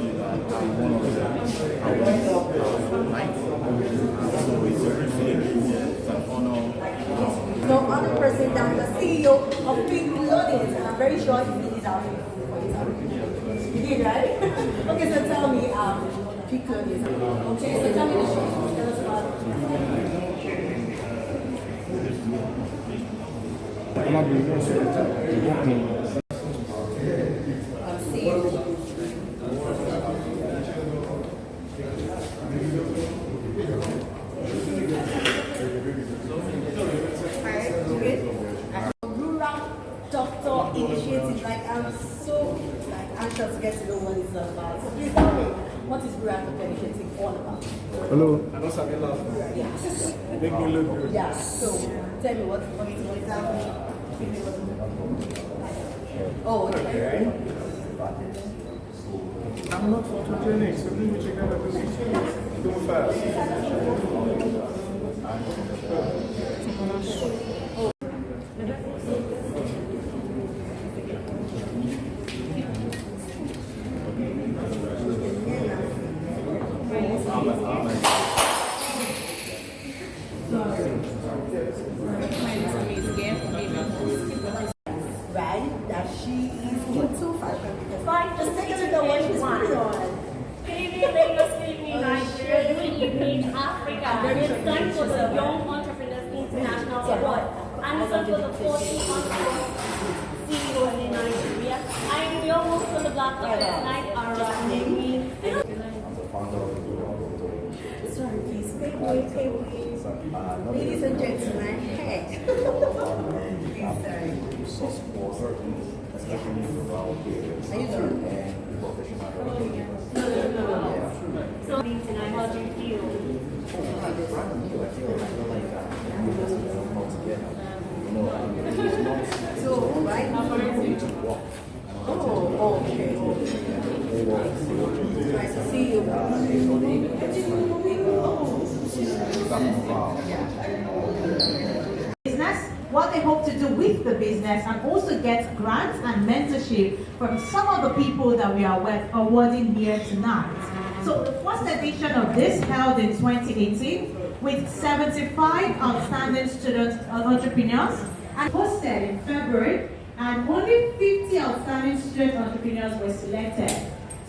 see that one of them night. So it's a great feeling. It's an honor. No other person than the CEO of Pink Loadings, and I'm very sure he did it out here. You did, right? Okay, so tell me, Pink Loadings. Okay, so tell me the show. Tell us about doctor initiative. Like, I'm so anxious to get to know what it's about. So please tell me, what is rural doctor initiative all about? Hello. I know something love. Yes. Make me look good. Yeah. So tell me what is that? Oh, okay. I'm not photogenic, so let me check out the position. Go fast. Right? That she is into fashion. Just take it to the one she's putting on. Good evening, ladies. Good evening, Nigeria. Good evening, Africa. It's time for the Young Entrepreneurs International Award. And it's for the 40th Entrepreneur CEO in Nigeria. I am your host for the Black Club tonight, Arani. Sorry, please. Pay please. Ladies and gentlemen, hey. Please, sorry. Are you done? So, tonight, how do you feel? So, right now, oh, okay. Nice to see you. Business, what they hope to do with the business, and also get grants and mentorship from some of the people that we are awarding here tonight. So the first edition of this held in 2018 with 75 outstanding student entrepreneurs and hosted in February, and only 50 outstanding student entrepreneurs were selected.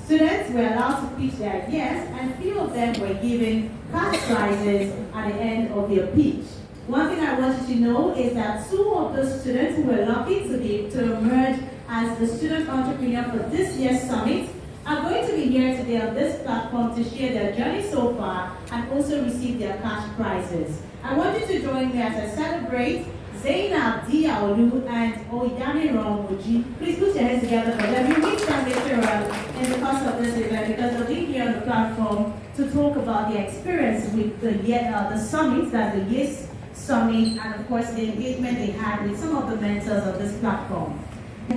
Students were allowed to pitch their ideas, and few of them were given cash prizes at the end of their pitch. One thing I want you to know is that 2 of those students who were lucky to emerge as the student entrepreneur for this year's summit are going to be here today on this platform to share their journey so far and also receive their cash prizes. I want you to join me as I celebrate Zainab Diaolu and Oyami Romuji. Please put your hands together for them. You meet them later on in the course of this event because they'll be here on the platform to talk about their experience with the summit, that's the YEIS Summit, and of course the engagement they had with some of the mentors of this platform.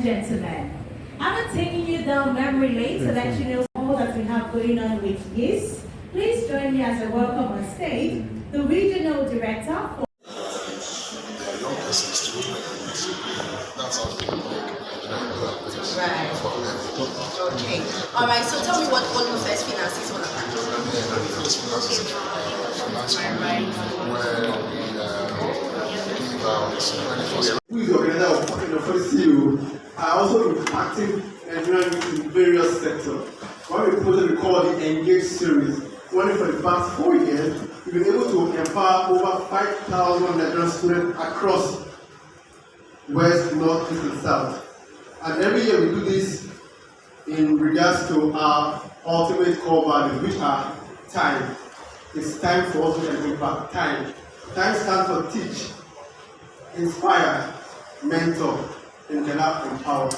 Gentlemen, I'm not taking you down memory lane to let you know all that we have going on with YEIS. Please join me as I welcome on stage the Regional Director for Right. Okay. All right. So tell me what All First Finance is all about. First Finance is a finance company where we give out 24/7. Who is the organizer of the CEO? I also been active Nigerian youth in various sectors. One we call the Engage series. Only for the past 4 years, we've been able to empower over 5,000 Nigerian students across West, North, East, and South. And every year we do this in regards to our ultimate core values, which are time. It's time for us to make an impact. Time. Time stands for teach, inspire, mentor, and empower.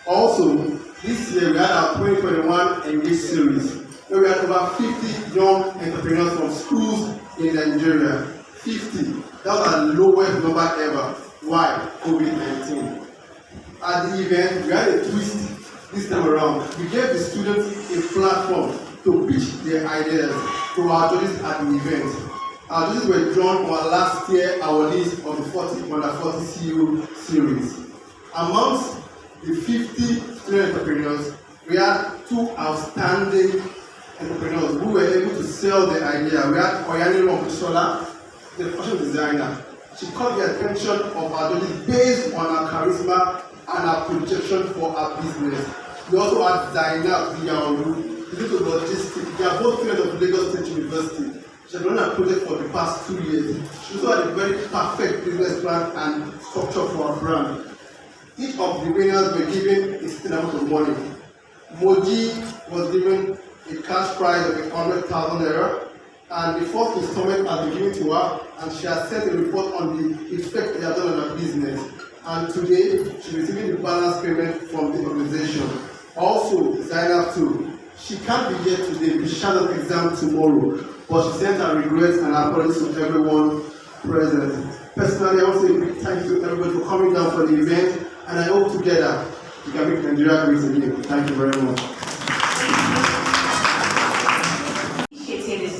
Also, this year we had our 2021 Engage series, where we had over 50 young entrepreneurs from schools in Nigeria. 50. That was our lowest number ever. Why? COVID-19. At the event, we had a twist this time around. We gave the students a platform to pitch their ideas to our judges at the event. Our judges were drawn from our last year awardees of the Under 40 CEO series. Amongst the 50 student entrepreneurs, we had two outstanding entrepreneurs who were able to sell the idea. We had Oyani Rompusola, the fashion designer. She caught the attention of our judges based on her charisma and her projection for her business. We also had Zainab Diaoru, the to logistics. They are both students of Lagos State University. She has run a project for the past 2 years. She also had a very perfect business plan and structure for her brand. Each of the winners were given a certain amount of money. Moji was given a cash prize of 100,000 naira. And the first installment has been given to her, and she has sent a report on the effect it has done on her business. And today, she is receiving the balance payment from the organization. Also, Zainab too. She can't be here today because she has an exam tomorrow, but she sent her regrets and her apologies to everyone present. Personally, I want to say a big thank you to everybody for coming down for the event, and I hope together we can make Nigeria great again. Thank you very much.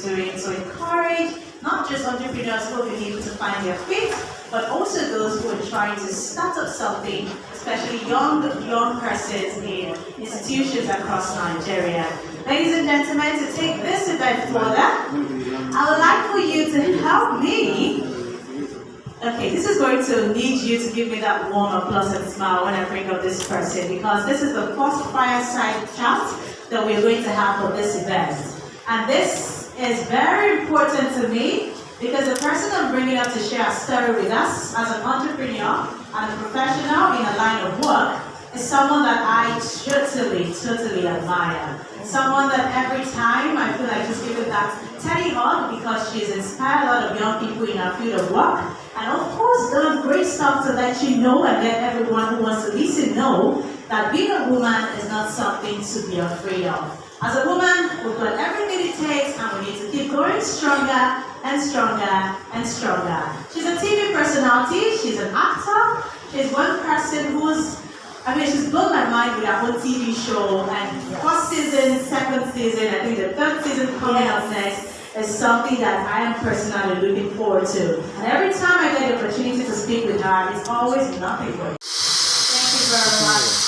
To encourage not just entrepreneurs who have been able to find their feet, but also those who are trying to start up something, especially young persons in institutions across Nigeria. Ladies and gentlemen, to take this event further, I would like for you to help me. Okay, this is going to need you to give me that warm applause and smile when I bring up this person, because this is the first fireside chat that we're going to have for this event. And this is very important to me because the person I'm bringing up to share a story with us as an entrepreneur and a professional in a line of work is someone that I totally admire. Someone that every time I feel like just giving that teddy hug because she's inspired a lot of young people in our field of work. And of course, done great stuff to let you know and let everyone who wants to listen know that being a woman is not something to be afraid of. As a woman, we've got everything it takes and we need to keep going stronger and stronger and stronger. She's a TV personality, she's an actor, she's one person she's blown my mind with her whole TV show, and first season, second season, I think the third season coming up next is something that I am personally looking forward to. And every time I get the opportunity to speak with her, it's always nothing but. Thank you very much.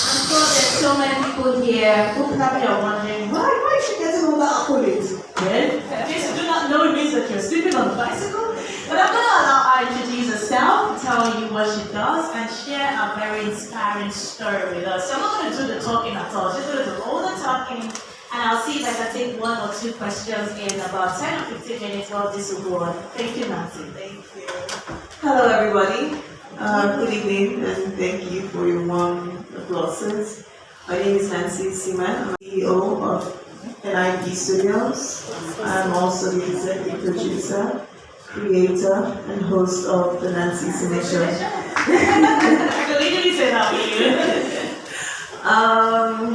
I'm sure there's so many people here who probably are wondering, why is she getting all that accolades? Well, in case you do not know, it means that you're sleeping on a bicycle. But I'm going to allow her to introduce herself, tell you what she does, and share a very inspiring story with us. So I'm not going to do the talking at all. She's going to do all the talking, and I'll see if I can take 1 or 2 questions in about 10 or 15 minutes while this will go on. Thank you, Nancy. Thank you. Hello, everybody. Good evening, and thank you for your warm applauses. My name is Nancy Seaman. I'm CEO of NIP Studios. I'm also the executive producer, creator, and host of the Nancy Cine Show. I can literally say that with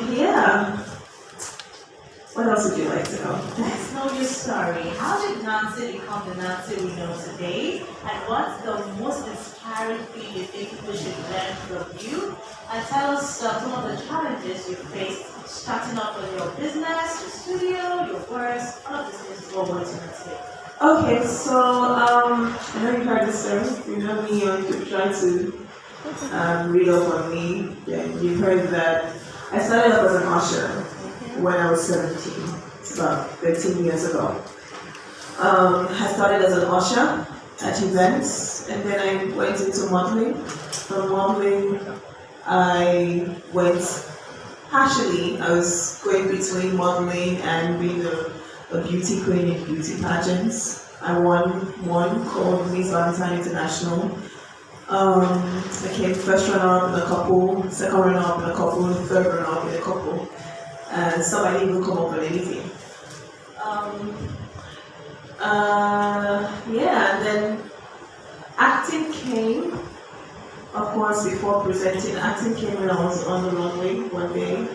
you. Yeah. What else would you like to know? Let's know your story. How did Nancy become the Nancy we know today? And what's the most inspiring thing you think people should learn from you? And tell us some of the challenges you faced starting up with your business, your studio, your works, all of these things is what we're going to say. Okay, so I know you've heard this story. You know me, or you've tried to read up on me. Then you've heard that I started up as an usher when I was 17, it's about 13 years ago. I started as an usher at events, and then I went into modeling. From modeling, I was going between modeling and being a beauty queen in beauty pageants. I won one called Miss Valentine International. I came first runner-up in a couple, second runner-up in a couple, third runner-up in a couple. And somebody will come up with anything. And then acting came, of course, before presenting. Acting came when I was on the runway one day,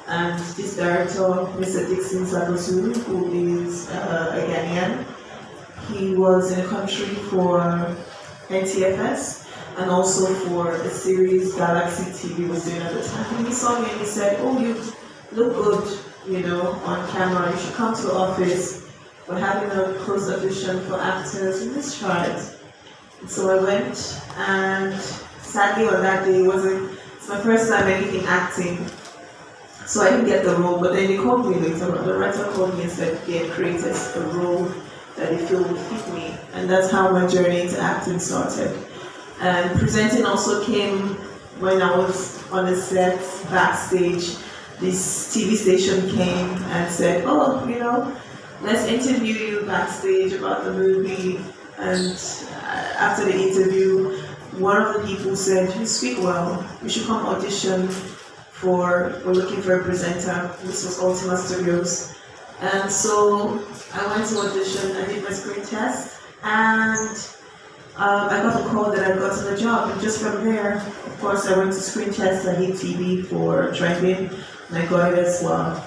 and this director, Mr. Dixon Sagosu, who is a Ghanaian, he was in the country for NTFS and also for a series Galaxy TV was doing at the time. And he saw me and he said, "Oh, you look good, on camera. You should come to the office. We're having a closed audition for actors, and let's try it." And so I went, and sadly on that day, it's my first time anything acting. So I didn't get the role, but then they called me later. The writer called me and said they had created a role that they feel would fit me. And that's how my journey into acting started. And presenting also came when I was on a set backstage. This TV station came and said, oh, let's interview you backstage about the movie. And after the interview, one of the people said, you speak well, you should come audition we're looking for a presenter. This was Ultima Studios. And so I went to audition, I did my screen test, and I got the call that I got the job. And just from there, of course, I went to screen test, I did TV for Trending, and I got it as well.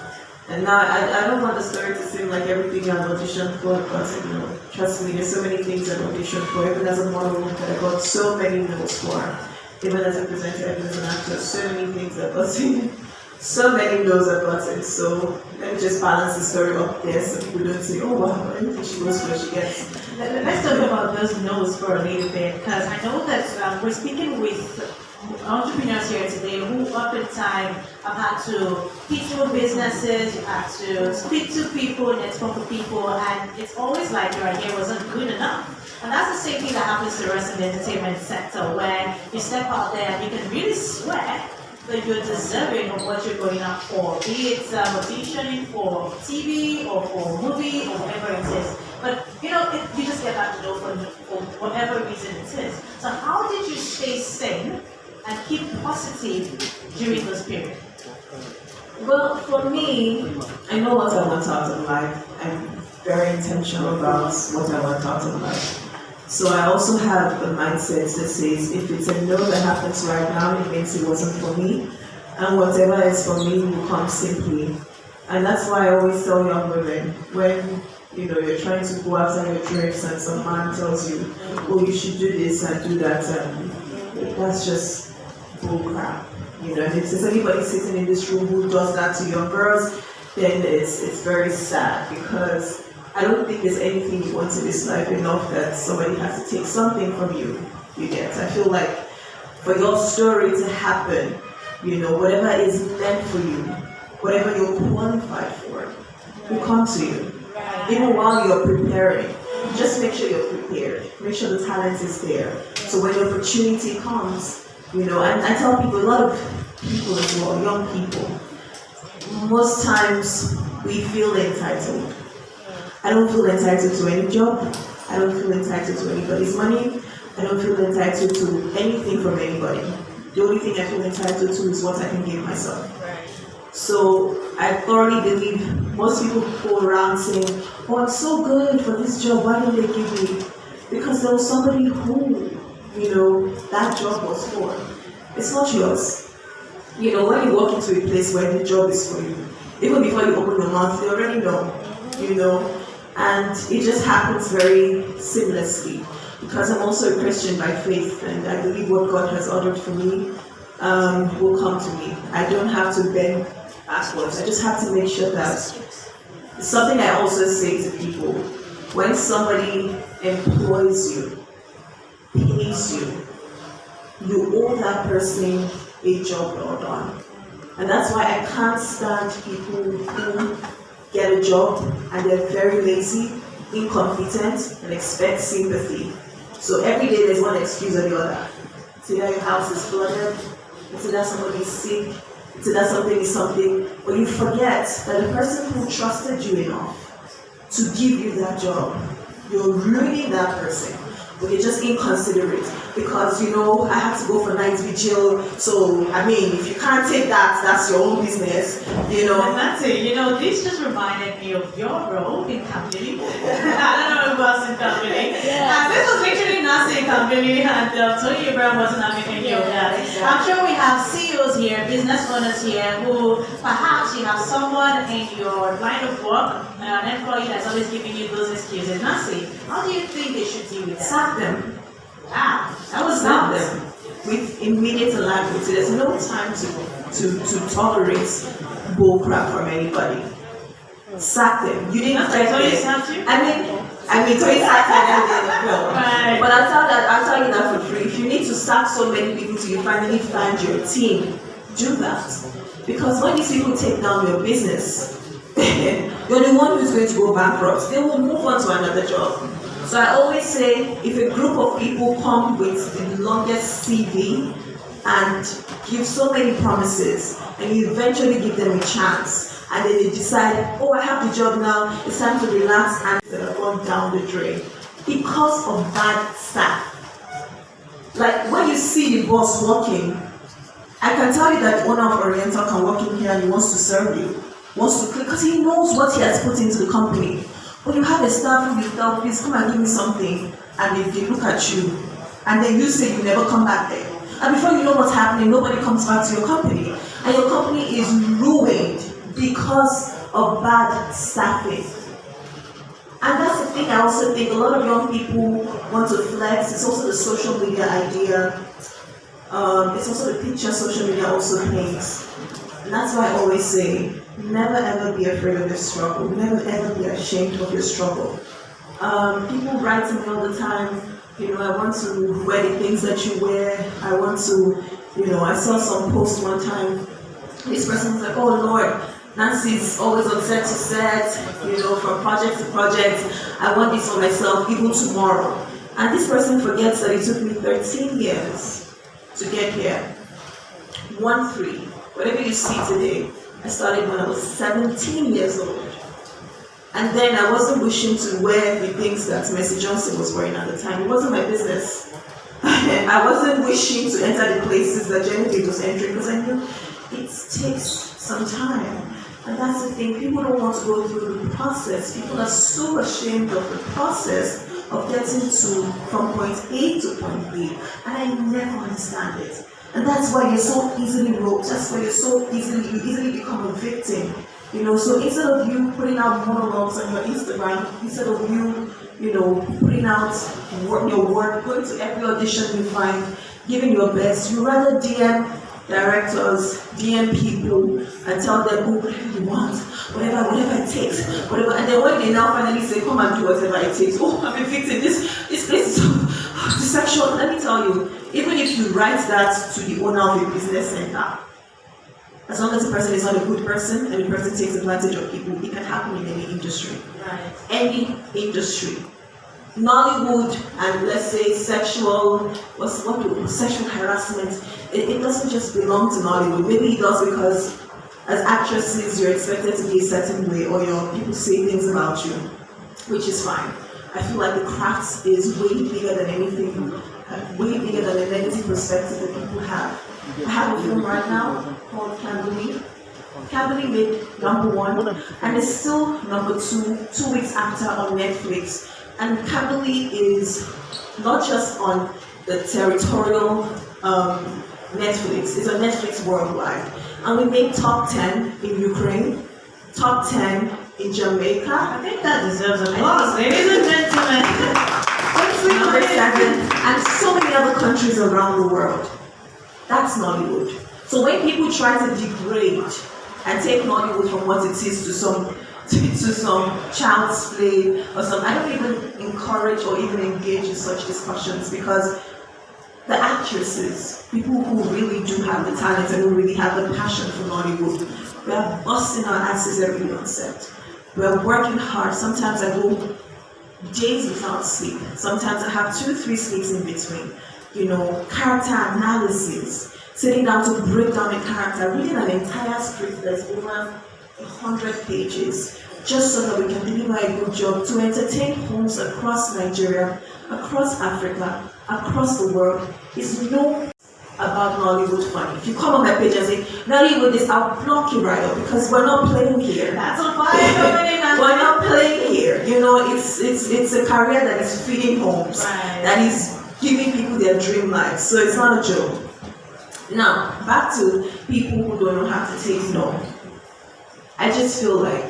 And now I don't want the story to seem like everything I've auditioned for, but trust me, there's so many things I've auditioned for, even as a model that I got so many no's for. Even as a presenter, even as an actor, so many things I've gotten, so many no's I've gotten. So let me just balance the story up there so people don't say, oh wow, anything she goes for, she gets. Let's talk about those no's for a little bit, because I know that we're speaking with entrepreneurs here today who oftentimes have had to pitch for businesses, you have to speak to people, network with people, and it's always like your idea wasn't good enough. And that's the same thing that happens to us in the entertainment sector, where you step out there and you can really swear that you're deserving of what you're going out for, be it auditioning for TV or for a movie or whatever it is. But you just get that no for whatever reason it is. So how did you stay sane and keep positive during this period? Well, for me, I know what I want out of life. I'm very intentional about what I want out of life. So I also have a mindset that says if it's a no that happens right now, it means it wasn't for me. And whatever is for me will come simply. And that's why I always tell young women, when you're trying to go after your dreams and some man tells you, oh, you should do this and do that, and that's just bull crap. And if there's anybody sitting in this room who does that to young girls, then it's very sad, because I don't think there's anything you want in this life enough that somebody has to take something from you. You get? I feel like for your story to happen, whatever is meant for you, whatever you're qualified for, will come to you. Even while you're preparing, just make sure you're prepared. Make sure the talent is there. So when the opportunity comes, and I tell people, a lot of people as well, young people, most times we feel entitled. I don't feel entitled to any job. I don't feel entitled to anybody's money. I don't feel entitled to anything from anybody. The only thing I feel entitled to is what I can give myself. So I thoroughly believe most people go around saying, oh, I'm so good for this job, why didn't they give me? Because there was somebody who, that job was for. It's not yours. When you walk into a place where the job is for you, even before you open your mouth, they already know, and it just happens very seamlessly, because I'm also a Christian by faith, and I believe what God has ordered for me will come to me. I don't have to bend backwards. I just have to make sure that it's something I also say to people. When somebody employs you, pays you, you owe that person a job well done. And that's why I can't stand people who get a job and they're very lazy, incompetent, and expect sympathy. So every day there's one excuse or the other. It's either your house is flooded, it's either somebody's sick, it's either something is something, but you forget that the person who trusted you enough to give you that job, you're ruining that person. But you're just inconsiderate because I have to go for night vigil. So if you can't take that, that's your own business. And that's it. This just reminded me of your role in Kambili. I don't know who else in Kambili. Yeah. This was literally Nasi in Kambili, and Tony Abraham wasn't having any of that. Exactly. I'm sure we have CEOs here, business owners here, who perhaps you have someone in your line of work, an employee that's always giving you those excuses. Nasi, how do you think they should deal with that? Sack them. Wow, that was Sack them with immediate alacrity. There's no time to tolerate bull crap from anybody. Sack them. You didn't get it. I mean, 20 sacks at the end of the film. Right. But I'll tell you that for free. If you need to sack so many people till you finally find your team, do that. Because when these people take down your business, you're the one who's going to go bankrupt. They will move on to another job. So I always say, if a group of people come with the longest CV and give so many promises, and you eventually give them a chance, and then they decide, oh, I have the job now, it's time to relax, and they're gone down the drain because of bad staff. Like when you see the boss working, I can tell you that the owner of Oriental can walk in here and he wants to serve you, wants to click, because he knows what he has put into the company. But you have a staff who you tell, please come and give me something, and they look at you, and then you say you never come back there. And before you know what's happening, nobody comes back to your company. And your company is ruined because of bad staffing. And that's the thing. I also think a lot of young people want to flex. It's also the social media idea. It's also the picture social media also paints. And that's why I always say, never ever be afraid of your struggle. Never ever be ashamed of your struggle. People write to me all the time, I want to wear the things that you wear. I want to, I saw some post one time. This person was like, oh Lord, Nancy's always on set to set, from project to project. I want this for myself, even tomorrow. And this person forgets that it took me 13 years to get here. 1-3. Whatever you see today, I started when I was 17 years old. And then I wasn't wishing to wear the things that Mercy Johnson was wearing at the time. It wasn't my business. I wasn't wishing to enter the places that Genevieve was entering because I knew it takes some time. And that's the thing, people don't want to go through the process. People are so ashamed of the process of getting from point A to point B. And I never understand it. And that's why you're so easily roped. That's why you easily become a victim. So instead of you putting out monologues on your Instagram, instead of you, putting out your work, going to every audition you find, giving your best, you rather DM directors, DM people, and tell them, oh, whatever you want, whatever it takes, whatever. And then when they now finally say, come and do whatever it takes, oh, I'm a victim, this place is so deception. Let me tell you, even if you write that to the owner of a business center, as long as the person is not a good person and the person takes advantage of people, it can happen in any industry. Right. Any industry. Nollywood and let's say sexual harassment, it doesn't just belong to Nollywood. Maybe it does because as actresses you're expected to be a certain way or people say things about you, which is fine. I feel like the craft is way bigger than anything, way bigger than the negative perspective that people have. I have a film right now called Cambly. Cambly made #1 and it's still #2, 2 weeks after on Netflix. And Cambly is not just on the territorial Netflix, it's on Netflix worldwide. And we made top 10 in Ukraine, top 10 in Jamaica. I think that deserves applause, ladies and gentlemen. Number 7, and so many other countries around the world. That's Nollywood. So when people try to degrade and take Nollywood from what it is to some child's play or some, I don't even encourage or even engage in such discussions because the actresses, people who really do have the talent and who really have the passion for Nollywood, we are busting our asses every day on set. We are working hard. Sometimes I go days without sleep. Sometimes I have 2-3 sleeps in between. Character analysis, sitting down to break down a character, reading an entire script that's over 100 pages, just so that we can deliver a good job to entertain homes across Nigeria, across Africa, across the world. Is no about Nollywood funny. If you come on my page and say, Nollywood is, I'll block you right up because we're not playing here. That's on fire. We're not playing here. It's a career that is feeding homes, that is giving people their dream lives. So it's not a joke. Now, back to people who don't know how to take no. I just feel like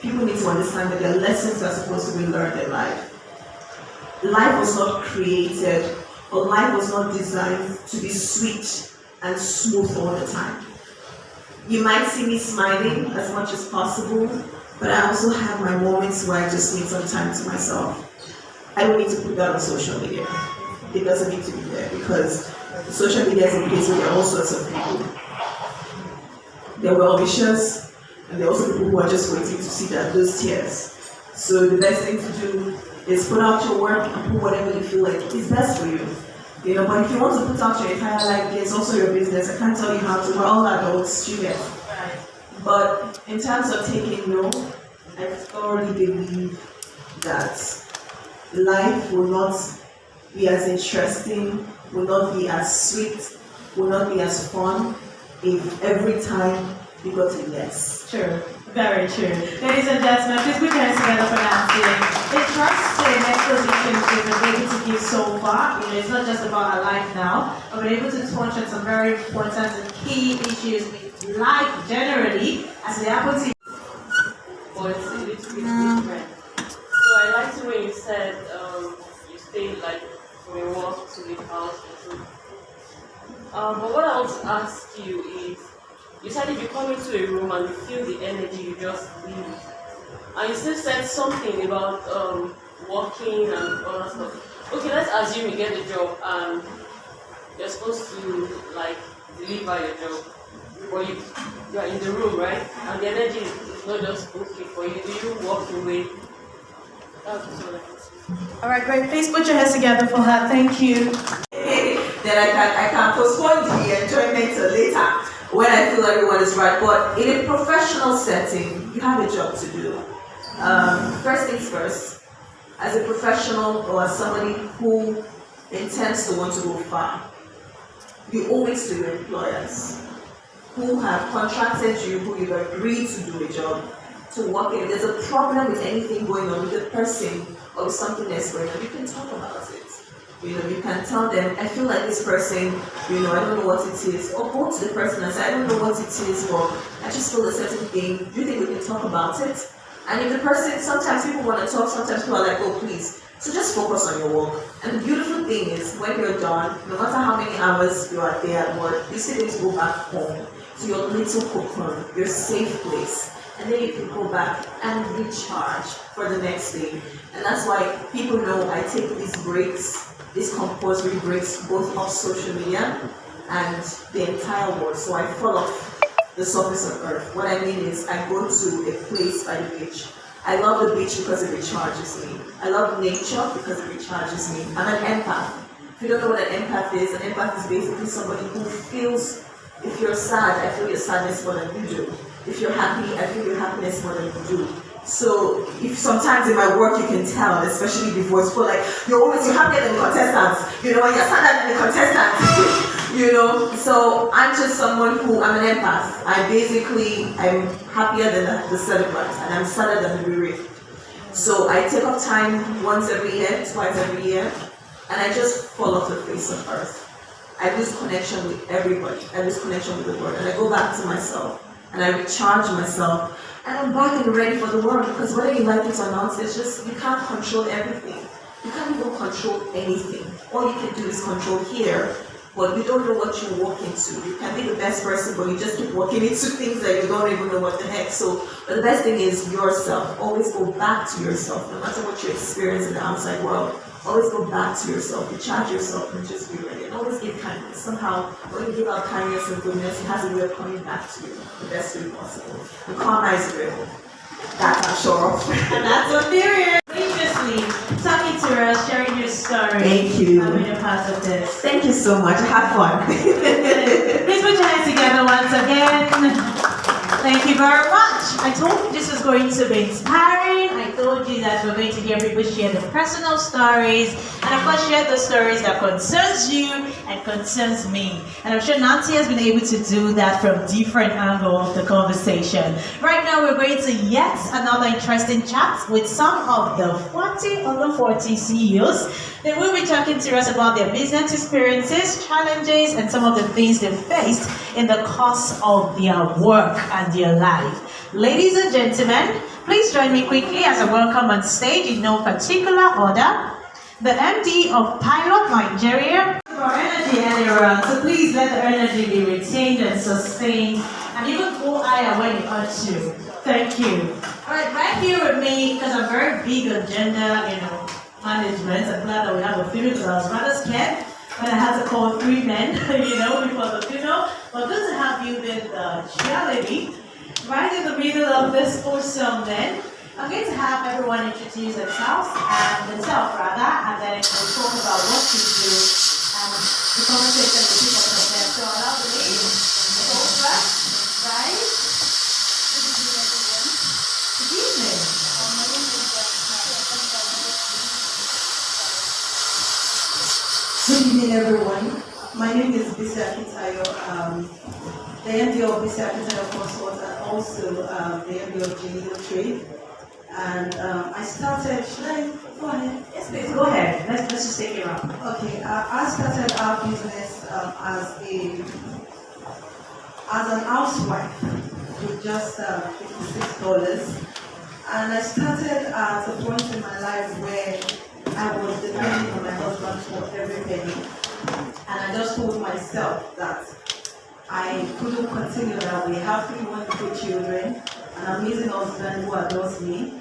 people need to understand that there are lessons that are supposed to be learned in life. Life was not created, or life was not designed to be sweet and smooth all the time. You might see me smiling as much as possible, but I also have my moments where I just need some time to myself. I don't need to put that on social media. It doesn't need to be there because social media is a place where there are all sorts of people. There are well-wishers, and there are also people who are just waiting to see that those tears. So the best thing to do is put out your work and put whatever you feel like is best for you. You know, but if you want to put out your entire life, it's also your business. I can't tell you how to. We're all adults, you get. But in terms of taking no, I thoroughly believe that life will not be as interesting, will not be as sweet, will not be as fun if every time you got a yes. True. Very true. Ladies and gentlemen, please put your hands together for Nancy. Interesting exposition she's been able to give so far. You know, it's not just about her life now, but we're able to touch on some very important and key issues with life generally as they happen to But it's a little bit different. So I liked when you said you stayed like from your work to the house. But what I want to ask you is, you said if you come into a room and you feel the energy, you just leave. And you still said something about working and all that stuff. Okay, let's assume you get the job and you're supposed to like deliver your job. But you are in the room, right? And the energy is not just okay for you. Do you walk away? That's what I can say. All right, great. Please put your hands together for her. Thank you. Then I can postpone the enjoyment till later when I feel everyone is right. But in a professional setting, you have a job to do. First things first, as a professional or as somebody who intends to want to go far, you owe it to your employers who have contracted you, who you've agreed to do a job, to work in. If there's a problem with anything going on with the person or with something that's going on, you can talk about it. You know, you can tell them, I feel like this person, you know, I don't know what it is. Or go to the person and say, I don't know what it is, or I just feel a certain thing. Do you think we can talk about it? And if the person, sometimes people want to talk, sometimes people are like, oh, please. So just focus on your work. And the beautiful thing is, when you're done, no matter how many hours you are there at work, you still need to go back home to your little cocoon, your safe place. And then you can go back and recharge for the next day. And that's why people know I take these breaks, these compulsory breaks, both off social media and the entire world. So I fall off the surface of earth. What I mean is I go to a place by the beach. I love the beach because it recharges me. I love nature because it recharges me. I'm an empath. If you don't know what an empath is basically somebody who feels, if you're sad, I feel your sadness more than you do. If you're happy, I feel your happiness more than you do. So if sometimes in my work you can tell, especially before it's like you're happier than the contestants, you know, and you're sadder than the contestants, you know. So I'm just someone who, I'm an empath. I'm happier than the celebrant and I'm sadder than the bereaved. So I take up time once every year, twice every year, and I just fall off the face of earth. I lose connection with everybody. I lose connection with the world, and I go back to myself and I recharge myself. And I'm back and ready for the world, because whether you like it or not, it's just, you can't control everything. You can't even control anything. All you can do is control here, but you don't know what you walk into. You can be the best person, but you just keep walking into things that you don't even know what the heck. So, but the best thing is yourself. Always go back to yourself, no matter what you experience in the outside world. Always go back to yourself, recharge yourself, and just be ready. And always give kindness. Somehow, when you give out kindness and goodness, it has a way of coming back to you the best way possible. And karma is real. That I'm sure of. And that's what there is. Graciously talking to us, sharing your story. Thank you. I'm being a part of this. Thank you so much. Have fun. Please put your hands together once again. Thank you very much. I told you this was going to be inspiring. I told you that we're going to hear people share their personal stories, and of course share the stories that concerns you and concerns me. And I'm sure Nancy has been able to do that from different angles of the conversation. Right now we're going to yet another interesting chat with some of the 40 under 40 CEOs. They will be talking to us about their business experiences, challenges, and some of the things they've faced in the course of their work and their life. Ladies and gentlemen, please join me quickly as I welcome on stage in no particular order the MD of Pilot Nigeria. For energy earlier on, so please let the energy be retained and sustained and even go higher when you ought to. Thank you. All right, right here with me, because I'm very big on gender, management. I'm glad that we have a female because I was rather scared when I had to call 3 men, before the female. But good to have you with the chairlady right in the middle of this awesome then. I'm going to have everyone introduce themselves, and then we'll talk about what to do, and the conversation will pick up from there. So allow the ladies to go first, right? Good evening. Good evening, everyone. My name is Bisi Akintayo, the MD of Bisi Akintayo Consult, and also the MD of Geneva Trade. And I started, should I go ahead? Yes, please, go ahead. Let's just take it up. Okay, I started our business as an housewife with just $56. And I started at a point in my life where I was depending on my husband for every penny. And I just told myself that I couldn't continue that way. I have 3 wonderful children, an amazing husband who adores me.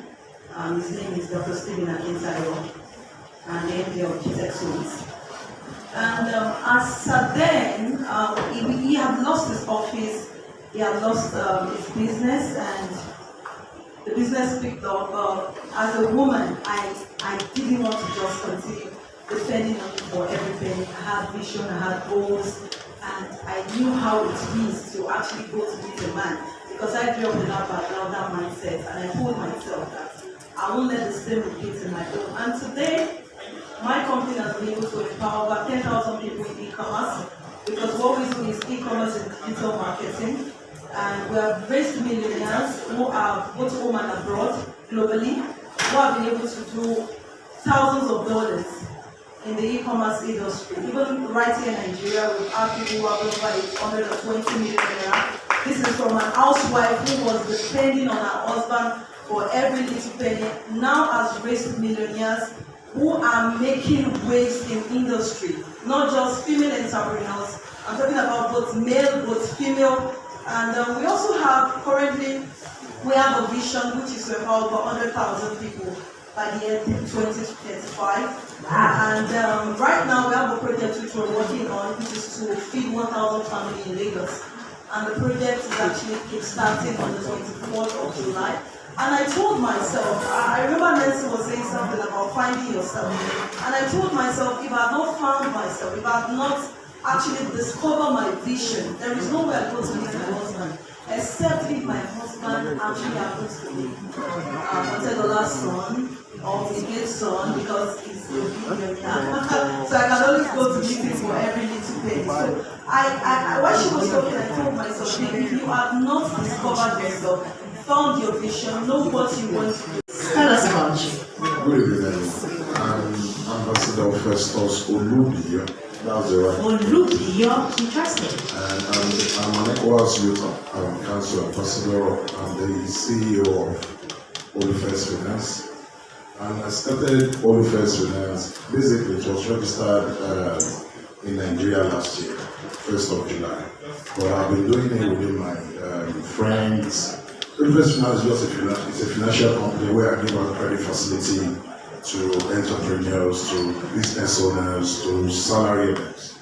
His name is Dr. Stephen Akintayo, and the MD of GTEX Homes. And as then, he had lost his office, he had lost his business, and the business picked up. As a woman, I didn't want to just continue depending on him for everything. I had vision, I had goals, and I knew how it is to actually go to meet a man, because I grew up in that background, that mindset, and I told myself that I won't let the same repeat in my home. And today, my company has been able to empower over 10,000 people in e-commerce, because what we do is e-commerce and digital marketing. And we have raised millionaires who are both home and abroad, globally, who have been able to do thousands of dollars in the e-commerce industry. Even right here in Nigeria, we have people who have over 120 million naira. This is from an housewife who was depending on her husband for every little penny, now has raised millionaires who are making waves in industry, not just female entrepreneurs. I'm talking about both male, both female. And we also have, currently, we have a vision which is to empower over 100,000 people by the year 2035. And right now we have a project which we're working on, which is to feed 1,000 families in Lagos. And the project is actually kickstarting on the 24th of July. And I told myself, I remember Nancy was saying something about finding yourself. And I told myself, if I had not found myself, if I had not actually discovered my vision, there is no way I'm going to meet my husband, except if my husband actually happens to be $100 son or a good son, because he's a billionaire. So I can always go to meet him for every little bit. So when she was talking, I told myself, if you have not discovered yourself, found your vision, know what you want to do. Tell us about you. Good evening. I'm Ambassador Festus Olubiyo. That's the right. Olubiyo, interesting. And I'm an ECOWAS Youth Council Ambassador. I'm the CEO of Olufes Finance. And I started Olufes Finance. Basically, it was registered in Nigeria last year, 1st of July. But I've been doing it within my friends. Olufes Finance is just it's a financial company where I give out credit facility to entrepreneurs, to business owners, to salary earners.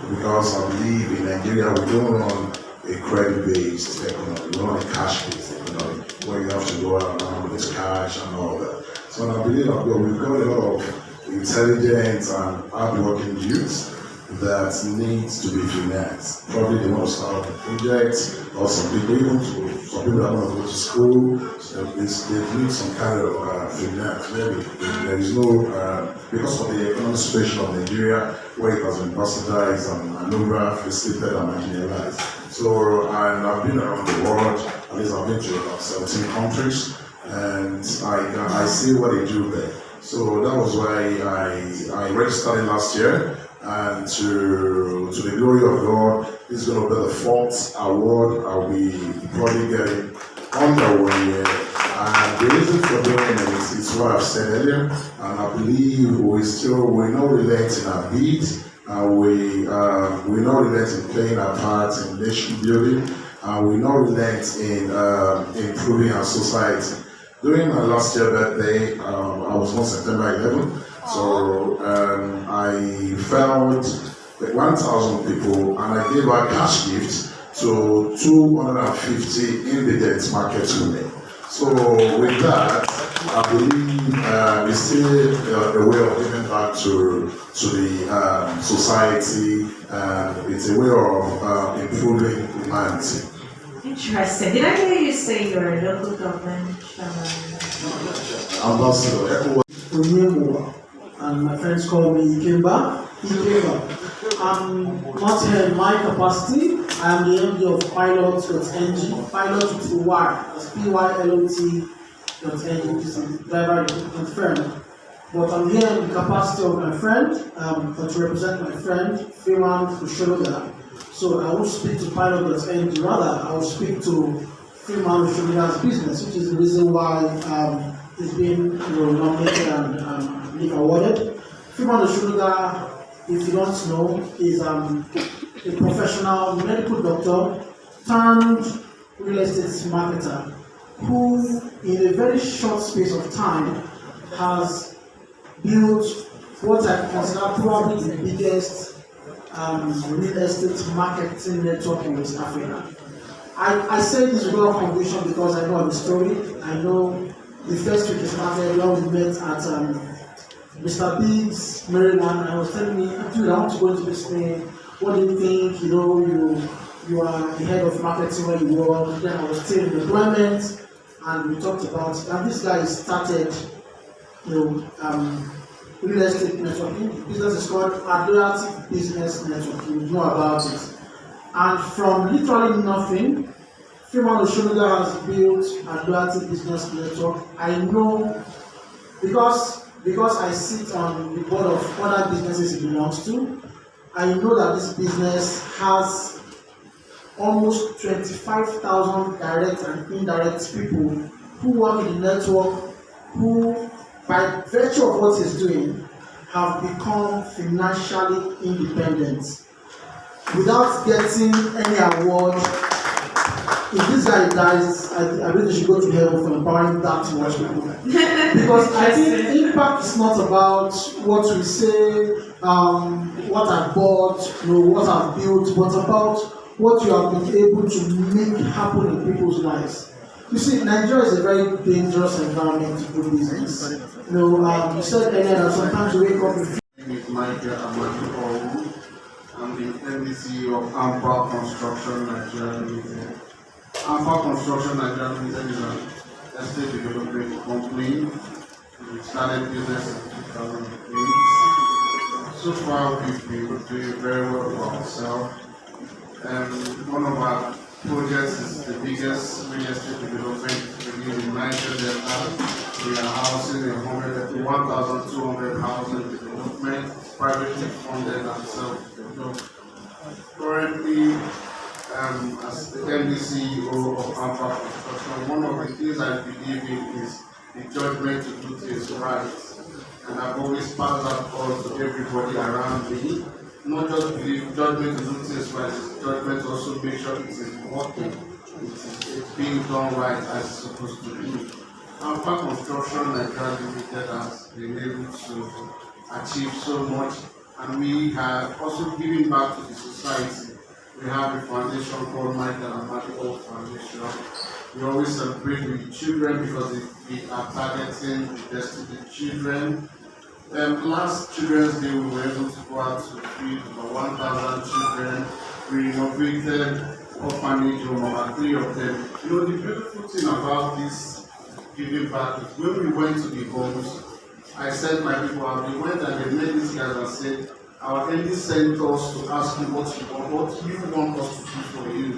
Because I believe in Nigeria we don't run a credit-based economy, we run a cash-based economy, where you have to go around with cash and all that. So I believe that we've got a lot of intelligent and hard-working youths that needs to be financed. Probably they want to start a project, or some people that want to go to school, so they need some kind of finance. Maybe there is no, because of the economic situation of Nigeria, where it has been bastardized and over facilitated and marginalized. So, and I've been around the world, at least I've been to about 17 countries, and I see what they do there. So that was why I registered last year. And to the glory of God, this is going to be the 4th award I'll be probably getting underway. And the reason for doing it is what I've said earlier, and I believe we're not relenting our beat, we're not relenting playing our part in nation building, and we not relent in improving our society. During my last year birthday, I was born September 11, so I felt 1,000 people, and I gave out cash gifts to 250 indigent market women. So with that, I believe it's still a way of giving back to the society, and it's a way of improving humanity. Interesting. Did I hear you say you're a local government Ambassador. And my friends call me Ikemba. I'm not here in my capacity. I am the MD of pilot.ng, pilot with a Y, that's PYLOT.ng, which is a driver recruitment firm. But I'm here in the capacity of my friend, to represent my friend, Freeman Ushologa. So I will speak to pilot.ng, rather, I will speak to Freeman Ushologa's business, which is the reason why it's been nominated and being awarded. Freeman Ushologa, if you don't know, is a professional medical doctor turned real estate marketer who, in a very short space of time, has built what I consider probably the biggest real estate marketing network in West Africa. I say this without conviction because I know the story. I know the first week it started when we met at Mr. Biggs, Maryland. I was telling me, dude, I want to go into this thing. What do you think? You are the head of marketing where you were. Then I was still in employment, and we talked about it. And this guy started, real estate networking. The business is called Adriatic Business Network. You know about it. And from literally nothing, Freeman Ushologa has built Adriatic Business Network. I know because I sit on the board of other businesses it belongs to. I know that this business has almost 25,000 direct and indirect people who work in the network, who, by virtue of what he's doing, have become financially independent without getting any award. If this guy dies, I really should go to heaven for empowering that much people. Because I think impact is not about what we say, what I bought, what I've built, but about what you have been able to make happen in people's lives. You see, Nigeria is a very dangerous environment to do business. You said earlier that sometimes you wake up with Michael Amadi. I'm the MD CEO of Ampa Construction Nigeria Limited. Ampa Construction Nigeria Limited is an estate development company. We started business in 2008. So far, we've been doing very well for ourselves. One of our projects is the biggest real estate development in Nigeria. We are housing 1,200 housing development, privately funded and self-developed. Currently, as the MD CEO of Ampa Construction, one of the things I believe in is the judgment to do things right. And I've always passed that on to everybody around me. Not just believe judgment to do things right, judgment also make sure it is working, it's being done right as it's supposed to be. Ampa Construction Nigeria Limited has been able to achieve so much, and we have also given back to the society. We have a foundation called Michael Amadi Foundation. We always celebrate with the children because we are targeting the destitute children. Last Children's Day, we were able to go out to feed about 1,000 children. We renovated orphanage home, about 3 of them. The beautiful thing about this giving back is when we went to the homes, I said my people out, they went and they met these guys and said, our MD sent us to ask you what you want us to do for you.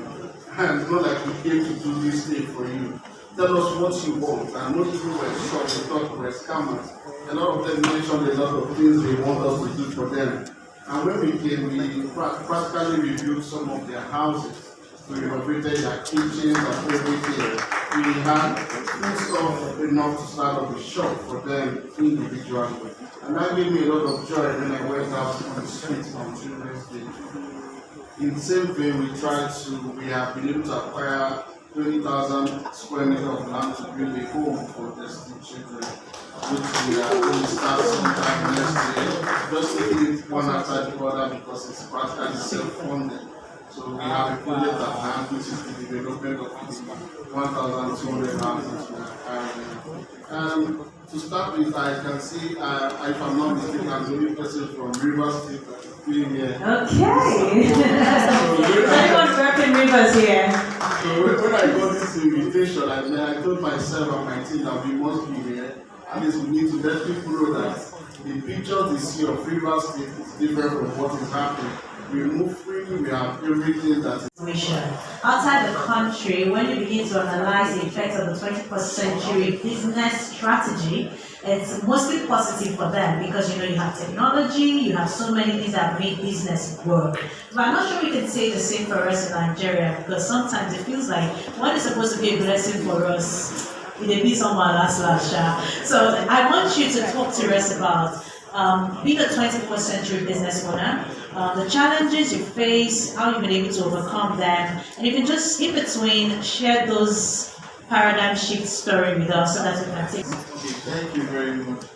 And it's not like we came to do this thing for you. Tell us what you want. And most people were shocked, they thought we were scammers. A lot of them mentioned a lot of things they want us to do for them. And when we came, we practically reviewed some of their houses. We renovated their kitchens and everything. We had food stuff enough to start up a shop for them individually. And that gave me a lot of joy when I went out on the streets on Children's Day. In the same vein, we have been able to acquire 20,000 square meters of land to build a home for destitute children, which we are going to start sometime next year. Just taking it one after the other because it's practically self-funded. So we have a project at hand, which is the development of 1,200 houses we are carrying. To start with, I can see, if I'm not mistaken, I'm the only person from Rivers State being here. Okay. Anyone repping Rivers here? So when I got this invitation, I told myself and my team that we must be here. At least we need to let people know that the picture they see of Rivers State is different from what is happening. We move freely, we have everything that is. Outside the country, when you begin to analyze the effects of the 21st century business strategy, it's mostly positive for them because you have technology, you have so many things that make business work. But I'm not sure we can say the same for us in Nigeria because sometimes it feels like what is supposed to be a blessing for us, it may be someone last. So I want you to talk to us about being a 21st century business owner, the challenges you face, how you've been able to overcome them, and you can just in between share those paradigm shift story with us so that we can take. Okay, thank you very much.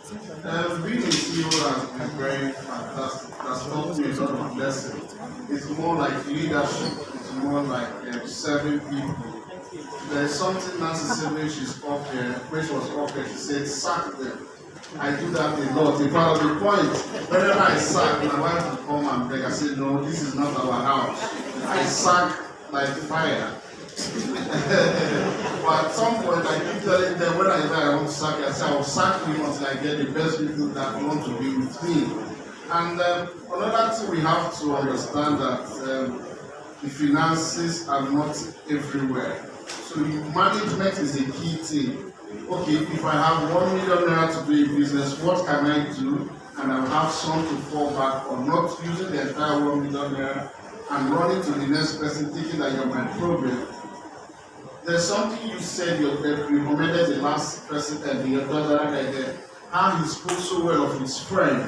Being a CEO has been very fantastic. It has taught me a lot of lessons. It's more like leadership. It's more like serving people. There's something Nancy said when she was up here. She said, "Sack them." I do that a lot. In fact, the point, whenever I sack, my wife will come and beg. I say, "No, this is not our house." I sack like fire. But at some point, I keep telling them whenever I want to sack, I say, "I will sack you until I get the best people that want to be with me." And another thing we have to understand that the finances are not everywhere. So management is a key thing. Okay, if I have 1 million naira to do a business, what can I do? And I'll have some to fall back on, not using the entire 1 million naira and running to the next person thinking that you're my problem. There's something you said, you recommended the last person and the other guy there, how he spoke so well of his friend.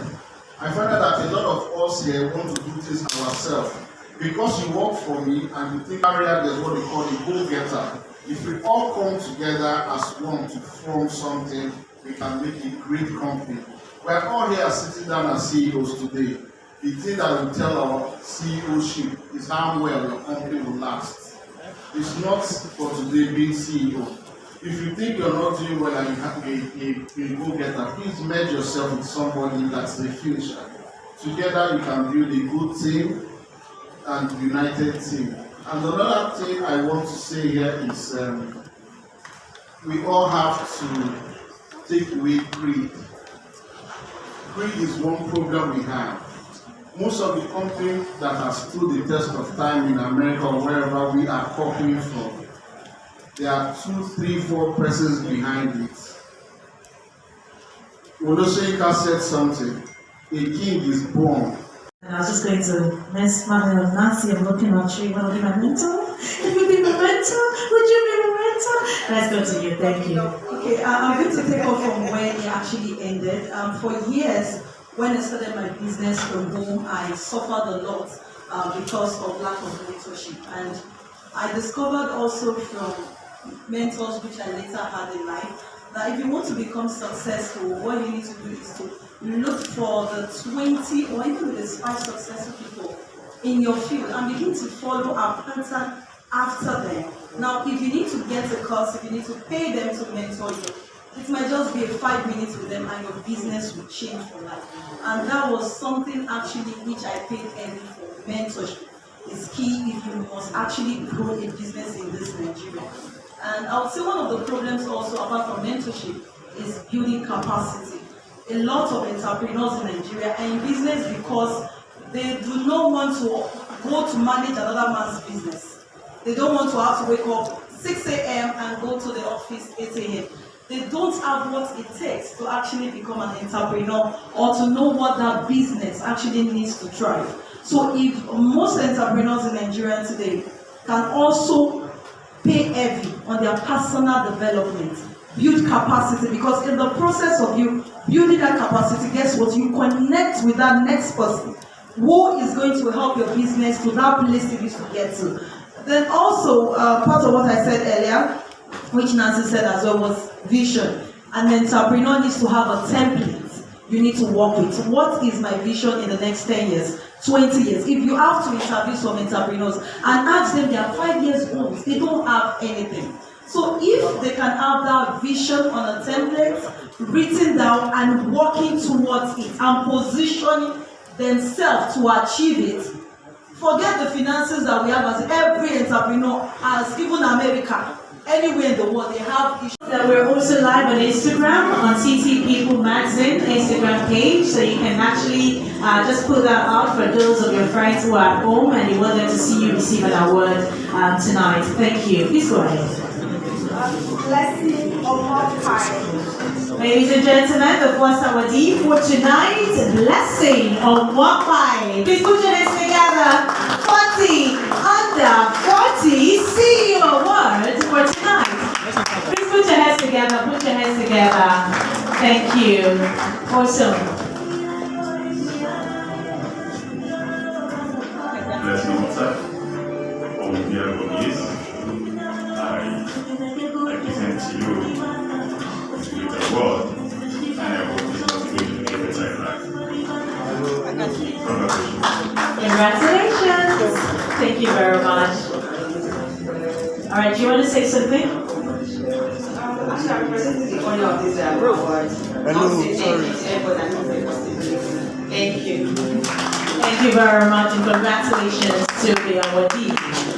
I find out that a lot of us here want to do things ourselves. Because you work for me and you think there's what we call a go-getter. If we all come together as one to form something, we can make a great company. We are all here sitting down as CEOs today. The thing that will tell our CEO-ship is how well your company will last. It's not for today being CEO. If you think you're not doing well and you have a go-getter, please merge yourself with somebody that's the future. Together you can build a good team and united team. And another thing I want to say here is we all have to take away greed. Greed is one problem we have. Most of the companies that have stood the test of time in America or wherever we are copying from, there are 2, 3, 4 persons behind it. Olosoyinka said something. A king is born. And I was just going to Miss Manuel Nancy, I'm looking at you. You want to be my mentor? If you be my mentor, would you be my mentor? Let's go to you. Thank you. Okay, I'm going to take off from where it actually ended. For years, when I started my business from home, I suffered a lot because of lack of mentorship. And I discovered also from mentors, which I later had in life, that if you want to become successful, what you need to do is to look for the 20 or even the 5 successful people in your field and begin to follow a pattern after them. Now, if you need to get a course, if you need to pay them to mentor you, it might just be a 5 minutes with them and your business will change for life. And that was something actually which I paid heavy for. Mentorship is key if you must actually grow a business in this Nigeria. And I would say one of the problems also apart from mentorship is building capacity. A lot of entrepreneurs in Nigeria are in business because they do not want to go to manage another man's business. They don't want to have to wake up 6 a.m. and go to the office 8 a.m. They don't have what it takes to actually become an entrepreneur or to know what that business actually needs to thrive. So if most entrepreneurs in Nigeria today can also pay heavy on their personal development, build capacity, because in the process of you building that capacity, guess what? You connect with that next person who is going to help your business to that place you used to get to. Then also, part of what I said earlier, which Nancy said as well, was vision. An entrepreneur needs to have a template you need to work with. What is my vision in the next 10 years, 20 years? If you have to interview some entrepreneurs and ask them, they are 5 years old, they don't have anything. So if they can have that vision on a template, written down and working towards it and positioning themselves to achieve it, forget the finances that we have as every entrepreneur, as even America, anywhere in the world, they have issues. We're also live on Instagram, on CT People Magazine Instagram page, so you can actually just put that out for those of your friends who are at home and you want them to see you receive an award tonight. Thank you. Please go ahead. Blessing of Most High. Ladies and gentlemen, the first awardee for tonight, Blessing of Most High. Please put your hands together. 40 under 40 CEO Award for tonight. Please put your hands together. Put your hands together. Thank you. Awesome. Blessing of Most High. On behalf of YEIS, I present to you with a word, and I hope this motivation to get better in life. Congratulations. Thank you very much. All right, do you want to say something? Actually, I'm presenting the honor of this award. Thank you. Thank you very much and congratulations to the awardee.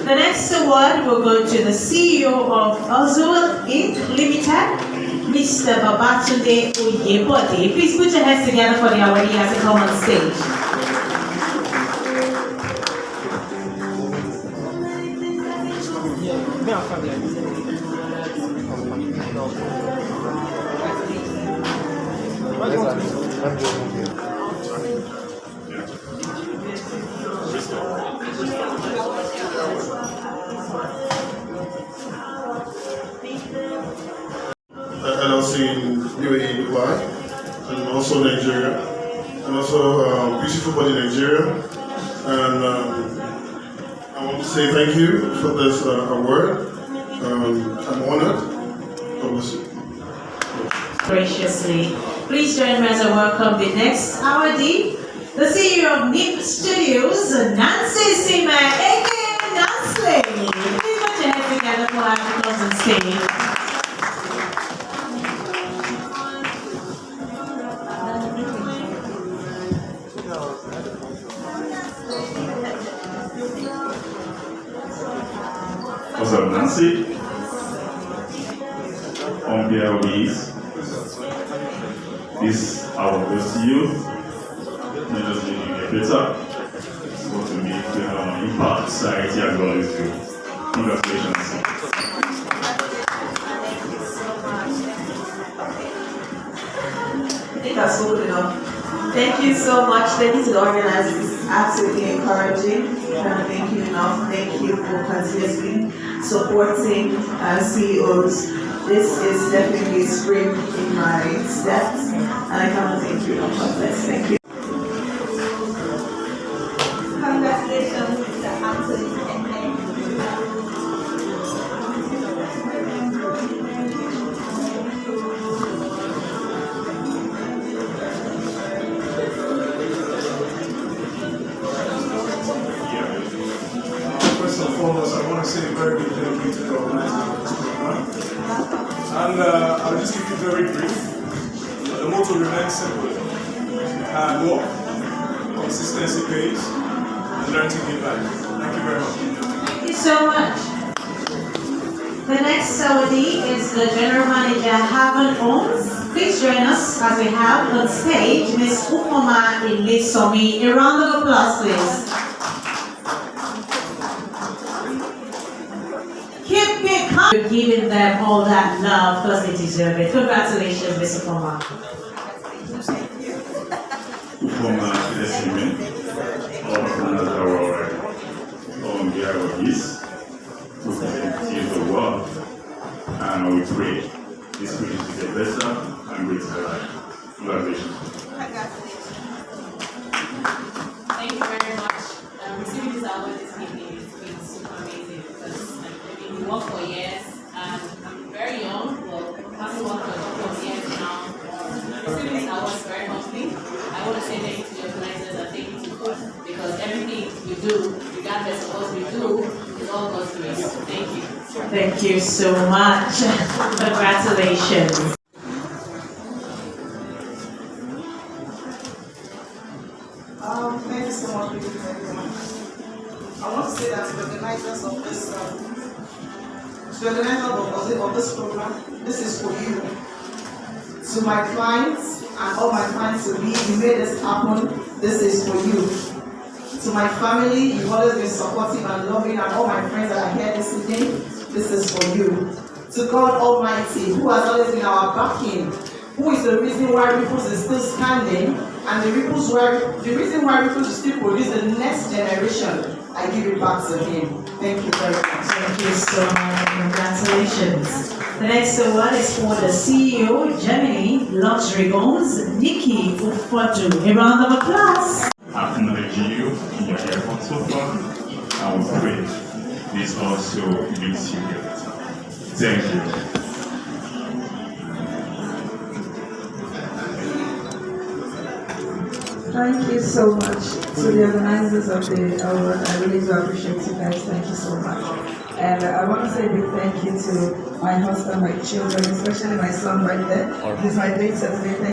The next award will go to the CEO of Azul Inc. Limited, Mr. Babatunde Oyebode. Please put your hands together for the awardee as they come on stage. LLC in UAE, Dubai, and also Nigeria, and also beautiful body Nigeria. And I want to say thank you for this award. I'm honored. God bless you. Graciously. Please join me as I welcome the next awardee, the CEO of NIP Studios, Nancy Sima, aka Nancy. Please put your hands together for her to come on stage. What's up, Nancy? On behalf of YEIS, this award goes to you. Not just making you get better, but to make you have an impact on society as well as you. Congratulations. I think that's good enough. Thank you so much. Thank you to the organizers. It's absolutely encouraging. Thank you enough. Thank you for continuously supporting CEOs. This is definitely a spring in my steps, and I cannot thank you enough. God bless. Thank you. Congratulations, Mr. Anthony. First and foremost, I want to say a very big thank you to the organizers of this program. And I'll just keep it very brief. The motto remains simple. Hard work, consistency pays, and learn to give back. Thank you very much. Thank you so much. The next awardee is the General Manager, Haven Homes. Please join us as we have on stage Ms. Ufoma Ilesomi. A round of applause, please. Keep me calm. You're giving them all that love because they deserve it. Congratulations, Ms. Ufoma. Ufoma Ilesomi, all of them that are on behalf of YEIS, to continue the work, and we pray this will get better and greater life. Congratulations. Thank you. you very much. Receiving this award this evening has been super amazing because I've been working for years and I'm very young, but having worked for a couple of years now, receiving this award is very humbling. I want to say thank you to the organizers and thank you to God because everything we do, regardless of what we do, is all God's grace. Thank you. Thank you so much. Congratulations. Thank you so much, people. I want to say that to the organizers of this, of this program, this is for you. To my clients and all my clients to be, you made this happen. This is for you. To my family, you've always been supportive and loving, and all my friends that are here this evening, this is for you. To God Almighty, who has always been our backing, who is the reason why Ripples is still standing, and the reason why Ripples is still produce the next generation, I give it back to him. Thank you very much. Thank you so much. Congratulations. The next award is for the CEO, Germany Luxury Homes, Nikki Ufodu. A round of applause. I've acknowledged you in your effort so far. I will pray this also makes you great. Thank you. Thank you so much to the organizers of the award. I really do appreciate you guys. Thank you so much. And I want to say a big thank you to my husband, my children, especially my son right there. He's my big Saturday.